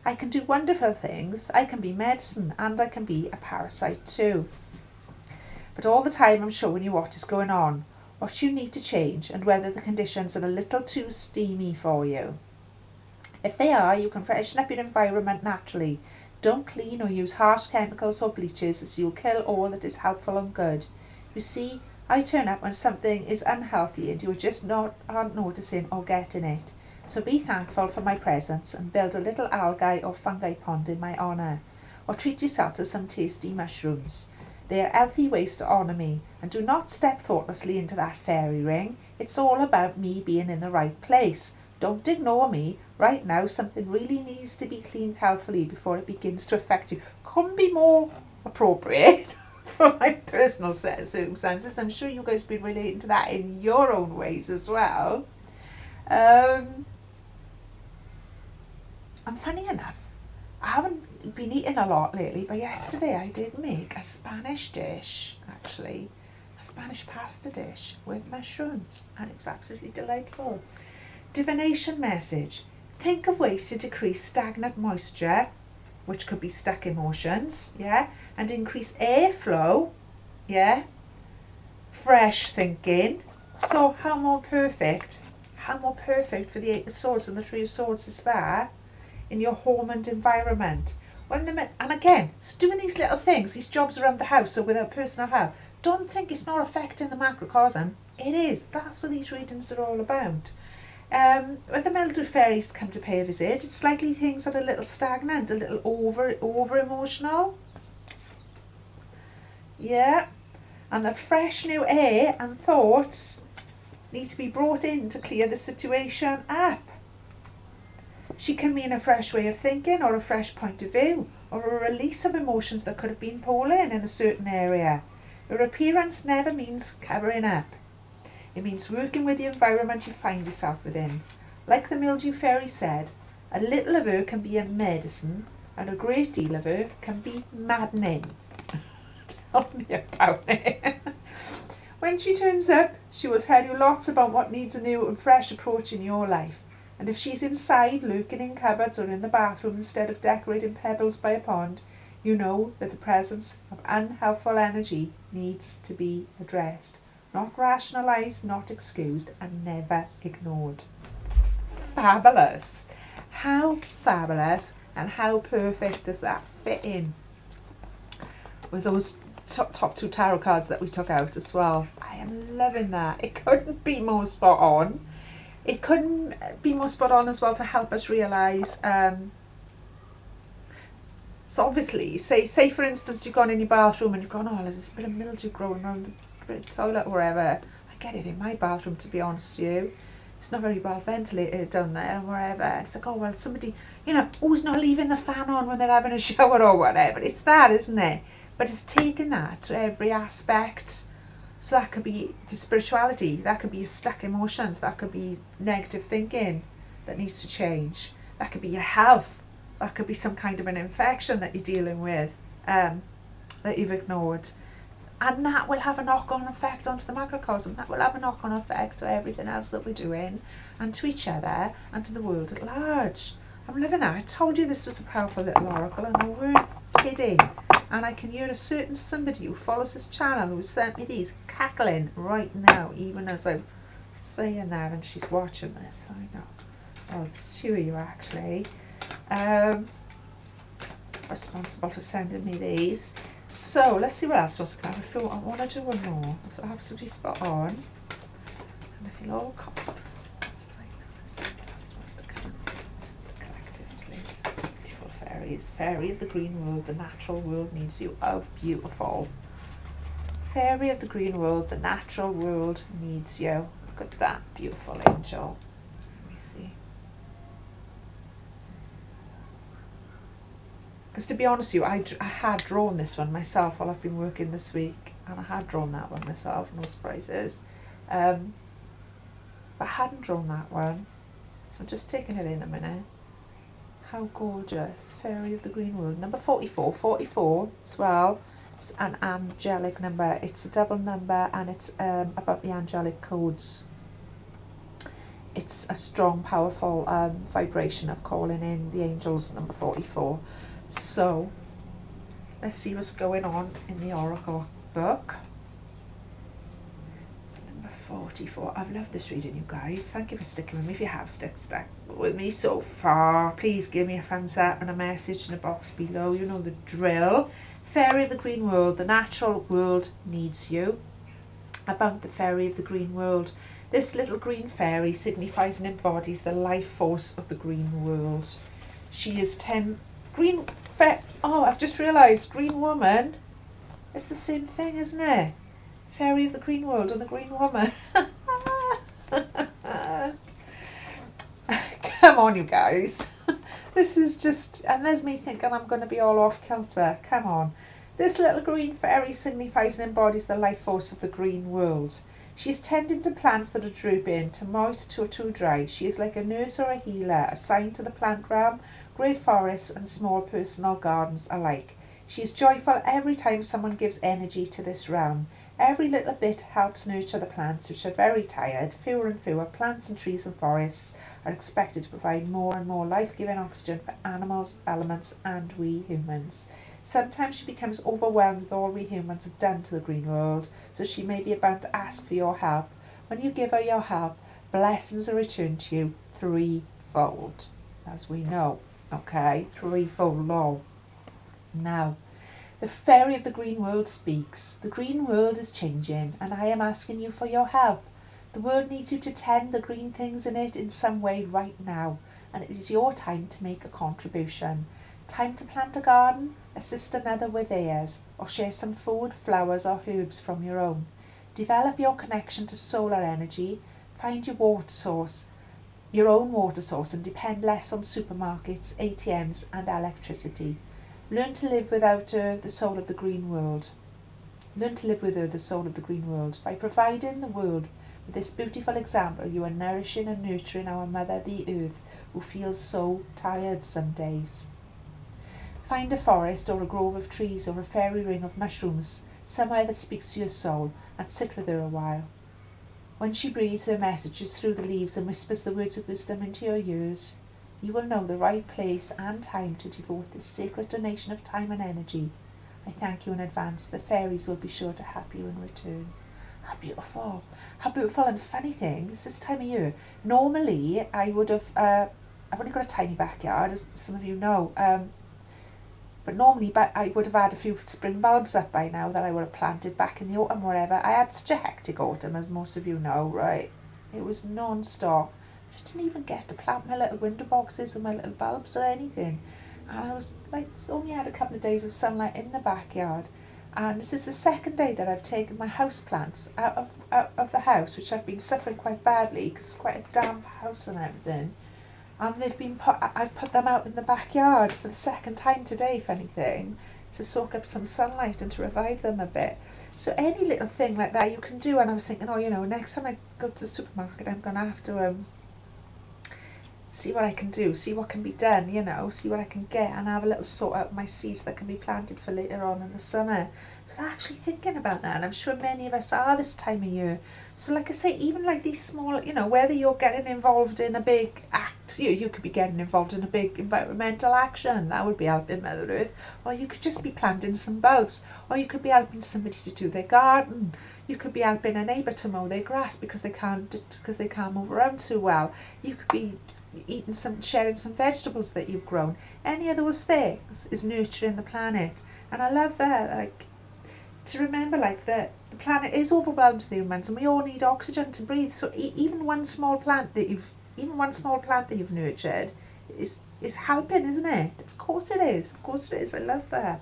I can do wonderful things. I can be medicine, and I can be a parasite too. But all the time I'm showing you what is going on, what you need to change, and whether the conditions are a little too steamy for you. If they are, you can freshen up your environment naturally. Don't clean or use harsh chemicals or bleaches, as you'll kill all that is helpful and good. You see, I turn up when something is unhealthy and you're just aren't noticing or getting it. So be thankful for my presence and build a little algae or fungi pond in my honour. Or treat yourself to some tasty mushrooms. They are healthy ways to honour me, and do not step thoughtlessly into that fairy ring. It's all about me being in the right place. Don't ignore me. Right now something really needs to be cleaned healthily before it begins to affect you. Couldn't be more appropriate for my personal set of circumstances. I'm sure you guys have been relating to that in your own ways as well. And funny enough, I haven't been eating a lot lately, but yesterday I did make a Spanish dish, actually. A Spanish pasta dish with mushrooms, and it was absolutely delightful. Divination message. Think of ways to decrease stagnant moisture, which could be stuck emotions, and increase airflow, fresh thinking. So how more perfect for the Eight of Swords and the Three of Swords is that in your home and environment. And again, doing these little things, these jobs around the house, so without personal help, don't think it's not affecting the macrocosm. It is. That's what these readings are all about. When the Mildew Fairies come to pay a visit, it's likely things are a little stagnant, a little over emotional. Yeah. And the fresh new air and thoughts need to be brought in to clear the situation up. She can mean a fresh way of thinking or a fresh point of view or a release of emotions that could have been pulling in a certain area. Her appearance never means covering up. It means working with the environment you find yourself within. Like the mildew fairy said, a little of her can be a medicine and a great deal of her can be maddening. Tell me about it. When she turns up, she will tell you lots about what needs a new and fresh approach in your life. And if she's inside, lurking in cupboards or in the bathroom instead of decorating pebbles by a pond, you know that the presence of unhelpful energy needs to be addressed. Not rationalised, not excused, and never ignored. Fabulous. How fabulous and how perfect does that fit in with those top two tarot cards that we took out as well. I am loving that. It couldn't be more spot on. It couldn't be more spot on as well to help us realise. So obviously, say for instance you've gone in your bathroom and you've gone, oh, there's a bit of mildew growing around the toilet or wherever. I get it in my bathroom, to be honest with you. It's not very well ventilated down there and wherever. It's like, oh, well, somebody, who's not leaving the fan on when they're having a shower or whatever. It's that, isn't it? But it's taking that to every aspect. So that could be the spirituality, that could be stuck emotions, that could be negative thinking that needs to change. That could be your health. That could be some kind of an infection that you're dealing with that you've ignored. And that will have a knock-on effect onto the macrocosm. That will have a knock-on effect to everything else that we're doing and to each other and to the world at large. I'm loving that. I told you this was a powerful little oracle and I weren't kidding. And I can hear a certain somebody who follows this channel who sent me these cackling right now, even as I'm saying that, and she's watching this. I know. Oh, it's two of you actually. Responsible for sending me these. So let's see what else was going on. I want to do one more. It's absolutely spot on. And I feel all cold. Fairy of the green world, the natural world needs you. Oh, beautiful. Fairy of the green world, the natural world needs you. Look at that beautiful angel. Let me see. Because to be honest with you, I had drawn this one myself while I've been working this week. And I had drawn that one myself, no surprises. But I hadn't drawn that one. So I'm just taking it in a minute. How gorgeous. Fairy of the green world. Number 44. 44 as well. It's an angelic number. It's a double number and it's about the angelic codes. It's a strong, powerful vibration of calling in the angels, number 44. So, let's see what's going on in the Oracle book. 44. I've loved this reading, you guys. Thank you for sticking with me. If you have stuck with me so far, please give me a thumbs up and a message in the box below. You know the drill. Fairy of the green world. The natural world needs you. About the fairy of the green world. This little green fairy signifies and embodies the life force of the green world. She is 10 green oh, I've just realised green woman. It's the same thing, isn't it? Fairy of the green world and the green woman. Come on, you guys. This is just, and there's me thinking I'm going to be all off kilter. Come on. This little green fairy signifies and embodies the life force of the green world. She is tending to plants that are drooping, too moist or too dry. She is like a nurse or a healer, assigned to the plant realm, great forests and small personal gardens alike. She is joyful every time someone gives energy to this realm. Every little bit helps nurture the plants, which are very tired. Fewer and fewer plants and trees and forests are expected to provide more and more life-giving oxygen for animals, elements and we humans. Sometimes she becomes overwhelmed with all we humans have done to the green world, so she may be about to ask for your help. When you give her your help, blessings are returned to you threefold, as we know. Okay, threefold law. Now, the fairy of the green world speaks. The green world is changing, and I am asking you for your help. The world needs you to tend the green things in it in some way right now, and it is your time to make a contribution. Time to plant a garden, assist another with theirs, or share some food, flowers or herbs from your own. Develop your connection to solar energy, find your water source, your own water source, and depend less on supermarkets, ATMs and electricity. Learn to live without the soul of the green world. Learn to live with her, the soul of the green world. By providing the world with this beautiful example, you are nourishing and nurturing our mother, the earth, who feels so tired some days. Find a forest or a grove of trees or a fairy ring of mushrooms, somewhere that speaks to your soul, and sit with her a while. When she breathes her messages through the leaves and whispers the words of wisdom into your ears, you will know the right place and time to devote this sacred donation of time and energy. I thank you in advance. The fairies will be sure to help you in return. How beautiful. How beautiful. And funny thing is, this time of year, normally I would have, I've only got a tiny backyard, as some of you know, but normally I would have had a few spring bulbs up by now that I would have planted back in the autumn or whatever. I had such a hectic autumn, as most of you know, right? It was non-stop. I didn't even get to plant my little window boxes and my little bulbs or anything. And I was like, only had a couple of days of sunlight in the backyard. And this is the second day that I've taken my house plants out of the house, which I've been suffering quite badly because it's quite a damp house and everything. And I've put them out in the backyard for the second time today, if anything, to soak up some sunlight and to revive them a bit. So any little thing like that you can do. And I was thinking, next time I go to the supermarket, I'm going to have to see what I can do, see what can be done, see what I can get, and have a little sort out my seeds that can be planted for later on in the summer. So actually thinking about that, and I'm sure many of us are this time of year. So like I say, even like these small, whether you're getting involved in a big act, you could be getting involved in a big environmental action, that would be helping Mother Earth, or you could just be planting some bulbs, or you could be helping somebody to do their garden. You could be helping a neighbour to mow their grass because they can't move around too well. You could be sharing some vegetables that you've grown. Any of those things is nurturing the planet. And I love that, to remember that the planet is overwhelmed with humans and we all need oxygen to breathe. So even one small plant that you've nurtured is helping, isn't it? Of course it is. I love that.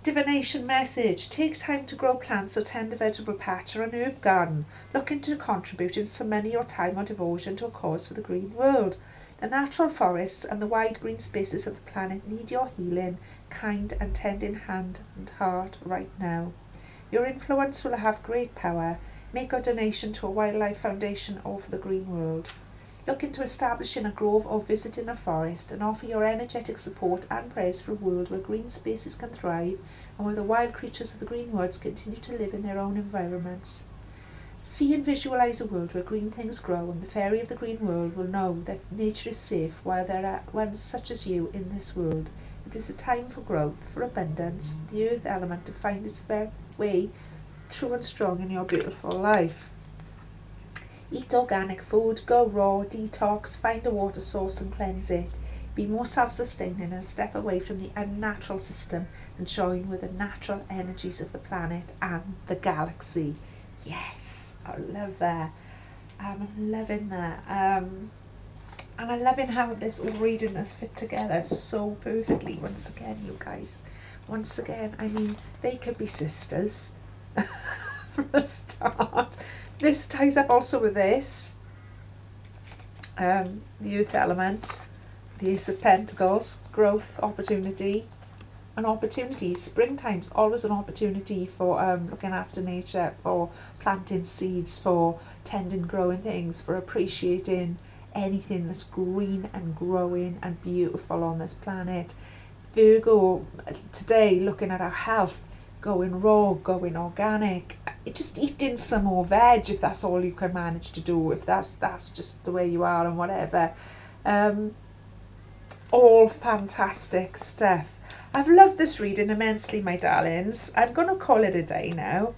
Divination message. Take time to grow plants or tend a vegetable patch or an herb garden. Looking to contributing some money or time or devotion to a cause for the green world. The natural forests and the wide green spaces of the planet need your healing, kind and tending hand and heart right now. Your influence will have great power. Make a donation to a wildlife foundation or for the green world. Look into establishing a grove or visiting a forest and offer your energetic support and prayers for a world where green spaces can thrive and where the wild creatures of the green worlds continue to live in their own environments. See and visualise a world where green things grow, and the fairy of the green world will know that nature is safe while there are ones such as you in this world. It is a time for growth, for abundance, the earth element to find its way true and strong in your beautiful life. Eat organic food, go raw, detox, find a water source and cleanse it. Be more self-sustaining and step away from the unnatural system and join with the natural energies of the planet and the galaxy. Yes, I love that. I'm loving that. And I'm loving how this all reading has fit together so perfectly. Once again, you guys. Once again, they could be sisters for a start. This ties up also with this. The earth element, the Ace of Pentacles, growth, opportunity. An opportunity. Springtime's always an opportunity for looking after nature, for planting seeds, for tending growing things, for appreciating anything that's green and growing and beautiful on this planet. Virgo, today, looking at our health, going raw, going organic, just eating some more veg if that's all you can manage to do, if that's just the way you are and whatever. All fantastic stuff. I've loved this reading immensely, my darlings. I'm going to call it a day now.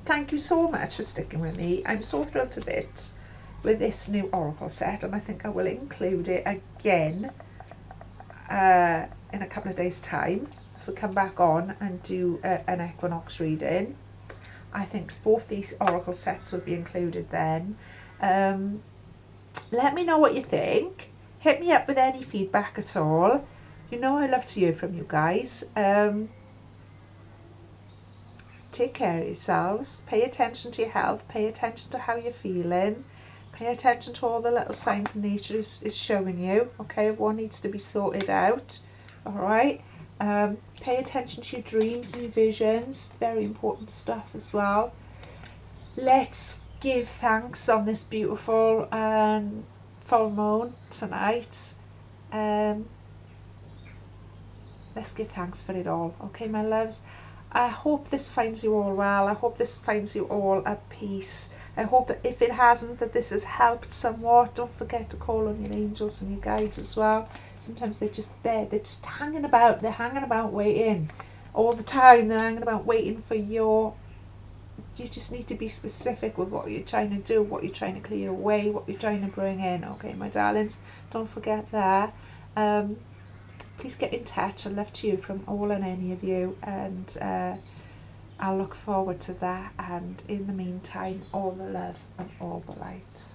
Thank you so much for sticking with me. I'm so thrilled to bits with this new oracle set, and I think I will include it again in a couple of days' time if we come back on and do an equinox reading. I think both these oracle sets will be included then. Let me know what you think. Hit me up with any feedback at all. You know I love to hear from you guys. Take care of yourselves. Pay attention to your health. Pay attention to how you're feeling. Pay attention to all the little signs nature is showing you. Okay, what needs to be sorted out. Alright. Pay attention to your dreams and your visions. Very important stuff as well. Let's give thanks on this beautiful full moon tonight. Let's give thanks for it all. Okay, my loves. I hope this finds you all well. I hope this finds you all at peace. I hope if it hasn't, that this has helped somewhat. Don't forget to call on your angels and your guides as well. Sometimes they're just there. They're just hanging about. They're hanging about waiting. All the time they're hanging about waiting for your... You just need to be specific with what you're trying to do, what you're trying to clear away, what you're trying to bring in. Okay, my darlings, don't forget that. Please get in touch. I'd love to hear from all and any of you, and I'll look forward to that. And in the meantime, all the love and all the light.